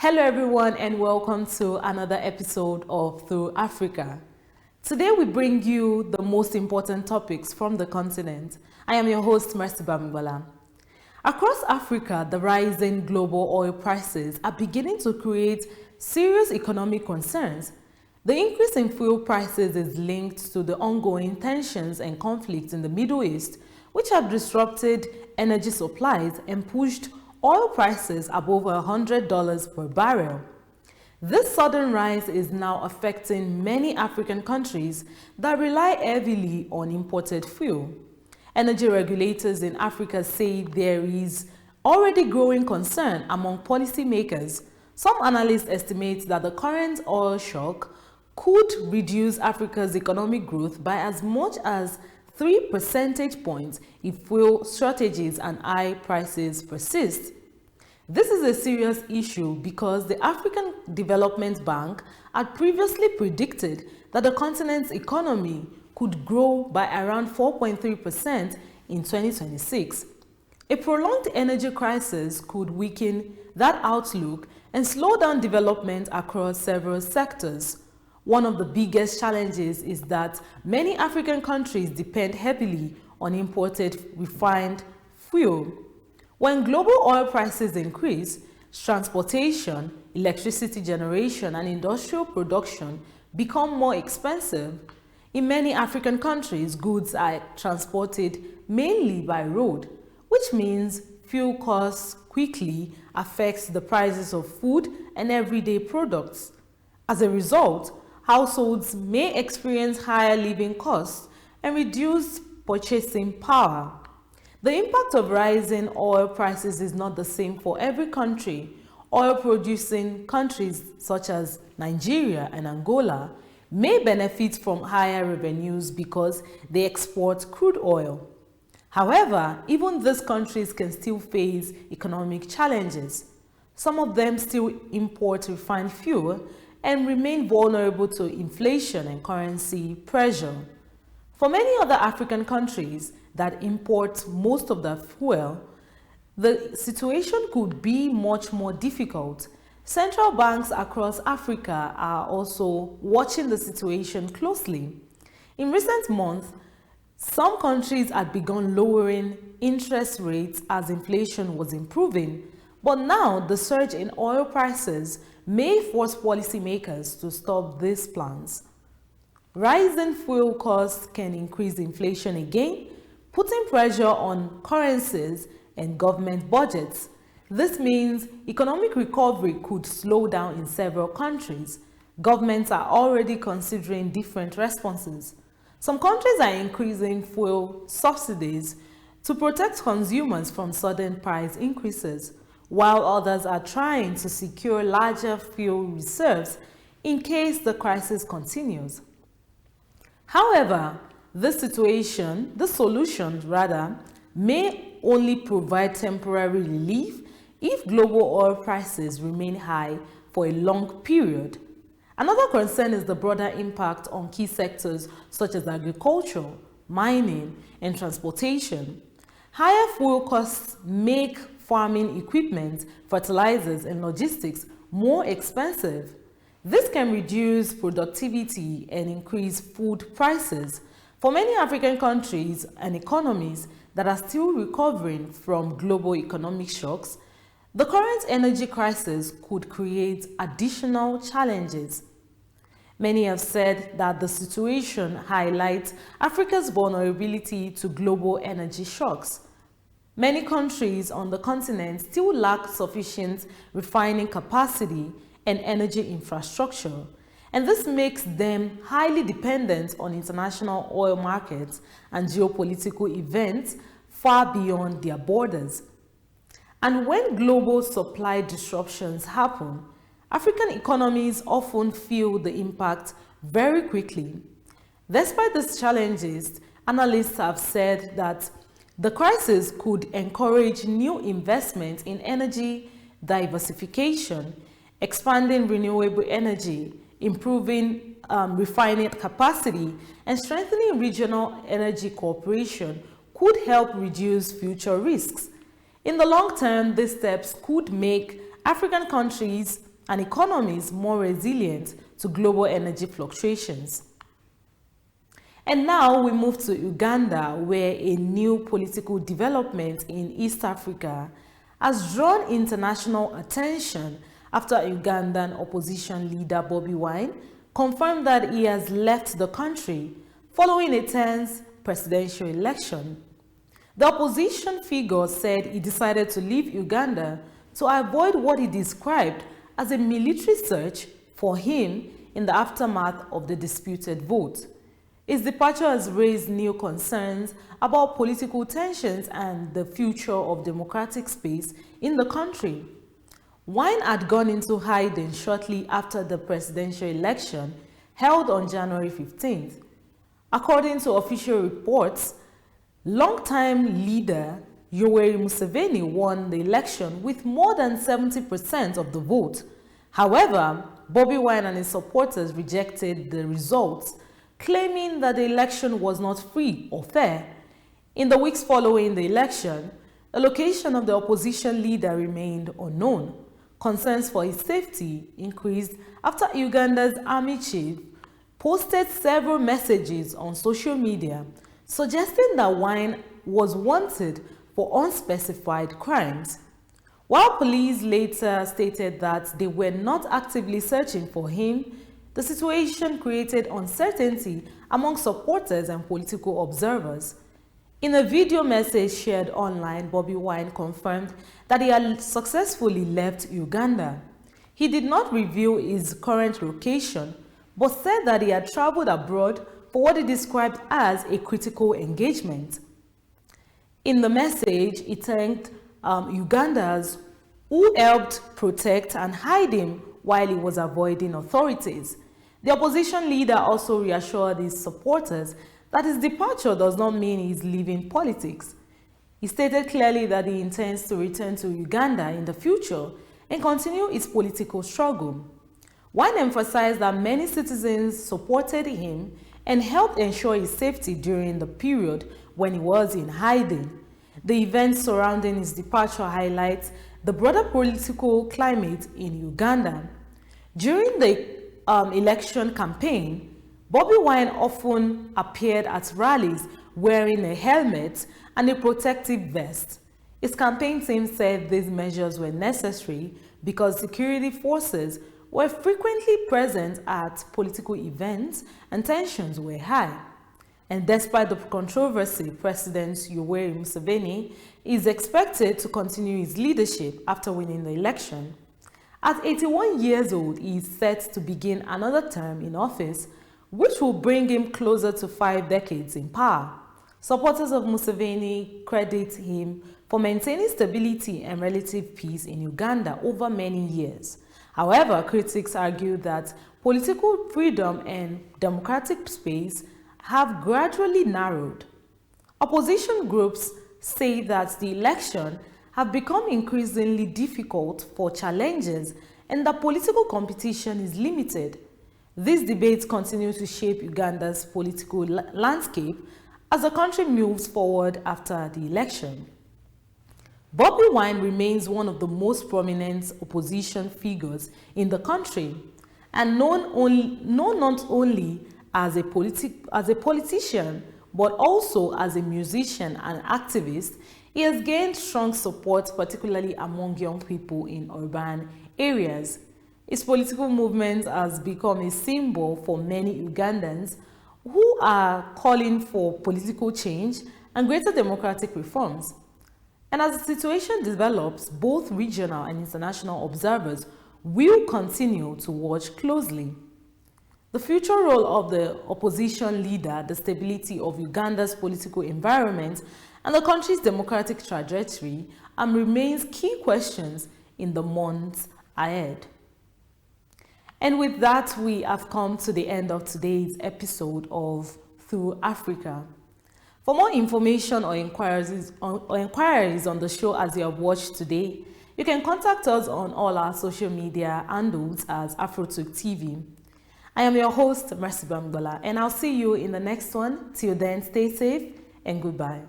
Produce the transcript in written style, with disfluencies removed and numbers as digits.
Hello everyone and welcome to another episode of Through Africa. Today we bring you the most important topics from the continent. I am your host, Mercy Bamigbola. Across Africa, the rising global oil prices are beginning to create serious economic concerns. The increase in fuel prices is linked to the ongoing tensions and conflicts in the Middle East, which have disrupted energy supplies and pushed oil prices above $100 per barrel. This sudden rise is now affecting many African countries that rely heavily on imported fuel. Energy regulators in Africa say there is already growing concern among policymakers. Some analysts estimate that the current oil shock could reduce Africa's economic growth by as much as 3 percentage points if fuel shortages and high prices persist. This is a serious issue because the African Development Bank had previously predicted that the continent's economy could grow by around 4.3% in 2026. A prolonged energy crisis could weaken that outlook and slow down development across several sectors. One of the biggest challenges is that many African countries depend heavily on imported refined fuel. When global oil prices increase, transportation, electricity generation, and industrial production become more expensive. In many African countries, goods are transported mainly by road, which means fuel costs quickly affects the prices of food and everyday products. As a result, households may experience higher living costs and reduced purchasing power. The impact of rising oil prices is not the same for every country. Oil-producing countries such as Nigeria and Angola may benefit from higher revenues because they export crude oil. However, even these countries can still face economic challenges. Some of them still import refined fuel and remain vulnerable to inflation and currency pressure. For many other African countries that import most of their fuel, the situation could be much more difficult. Central banks across Africa are also watching the situation closely. In recent months, some countries had begun lowering interest rates as inflation was improving, but now the surge in oil prices may force policymakers to stop these plans. Rising fuel costs can increase inflation again, putting pressure on currencies and government budgets. This means economic recovery could slow down in several countries. Governments are already considering different responses. Some countries are increasing fuel subsidies to protect consumers from sudden price increases, while others are trying to secure larger fuel reserves in case the crisis continues. However, this solution may only provide temporary relief if global oil prices remain high for a long period. Another concern is the broader impact on key sectors such as agriculture, mining, and transportation. Higher fuel costs make farming equipment, fertilizers, and logistics more expensive. This can reduce productivity and increase food prices. For many African countries and economies that are still recovering from global economic shocks, the current energy crisis could create additional challenges. Many have said that the situation highlights Africa's vulnerability to global energy shocks. Many countries on the continent still lack sufficient refining capacity and energy infrastructure, and this makes them highly dependent on international oil markets and geopolitical events far beyond their borders. And when global supply disruptions happen, African economies often feel the impact very quickly. Despite these challenges, analysts have said that the crisis could encourage new investment in energy diversification, expanding renewable energy, improving refining capacity, and strengthening regional energy cooperation could help reduce future risks. In the long term, these steps could make African countries and economies more resilient to global energy fluctuations. And now we move to Uganda, where a new political development in East Africa has drawn international attention after Ugandan opposition leader Bobi Wine confirmed that he has left the country following a tense presidential election. The opposition figure said he decided to leave Uganda to avoid what he described as a military search for him in the aftermath of the disputed vote. His departure has raised new concerns about political tensions and the future of democratic space in the country. Wine had gone into hiding shortly after the presidential election held on January 15th. According to official reports, longtime leader Yoweri Museveni won the election with more than 70% of the vote. However, Bobi Wine and his supporters rejected the results, claiming that the election was not free or fair. In the weeks following the election, the location of the opposition leader remained unknown. Concerns for his safety increased after Uganda's army chief posted several messages on social media suggesting that Wine was wanted for unspecified crimes. While police later stated that they were not actively searching for him, the situation created uncertainty among supporters and political observers. In a video message shared online, Bobi Wine confirmed that he had successfully left Uganda. He did not reveal his current location, but said that he had traveled abroad for what he described as a critical engagement. In the message, he thanked Ugandans who helped protect and hide him while he was avoiding authorities. The opposition leader also reassured his supporters that his departure does not mean he is leaving politics. He stated clearly that he intends to return to Uganda in the future and continue his political struggle. Wine emphasized that many citizens supported him and helped ensure his safety during the period when he was in hiding. The events surrounding his departure highlights the broader political climate in Uganda. During the election campaign, Bobi Wine often appeared at rallies wearing a helmet and a protective vest. His campaign team said these measures were necessary because security forces were frequently present at political events and tensions were high. And despite the controversy, President Yoweri Museveni is expected to continue his leadership after winning the election. At 81 years old, he is set to begin another term in office, which will bring him closer to 5 decades in power. Supporters of Museveni credit him for maintaining stability and relative peace in Uganda over many years. However, critics argue that political freedom and democratic space have gradually narrowed. Opposition groups say that the election have become increasingly difficult for challengers and that political competition is limited. These debates continue to shape Uganda's political landscape as the country moves forward after the election. Bobi Wine remains one of the most prominent opposition figures in the country and known not only as a politician but also as a musician and activist. He has gained strong support, particularly among young people in urban areas. His political movement has become a symbol for many Ugandans who are calling for political change and greater democratic reforms. And as the situation develops, both regional and international observers will continue to watch closely. The future role of the opposition leader, the stability of Uganda's political environment, and the country's democratic trajectory remains key questions in the months ahead. And with that, we have come to the end of today's episode of Through Africa. For more information or inquiries on the show as you have watched today, you can contact us on all our social media handles as AFROTURK TV. I am your host, Mercy Bamgbola, and I'll see you in the next one. Till then, stay safe and goodbye.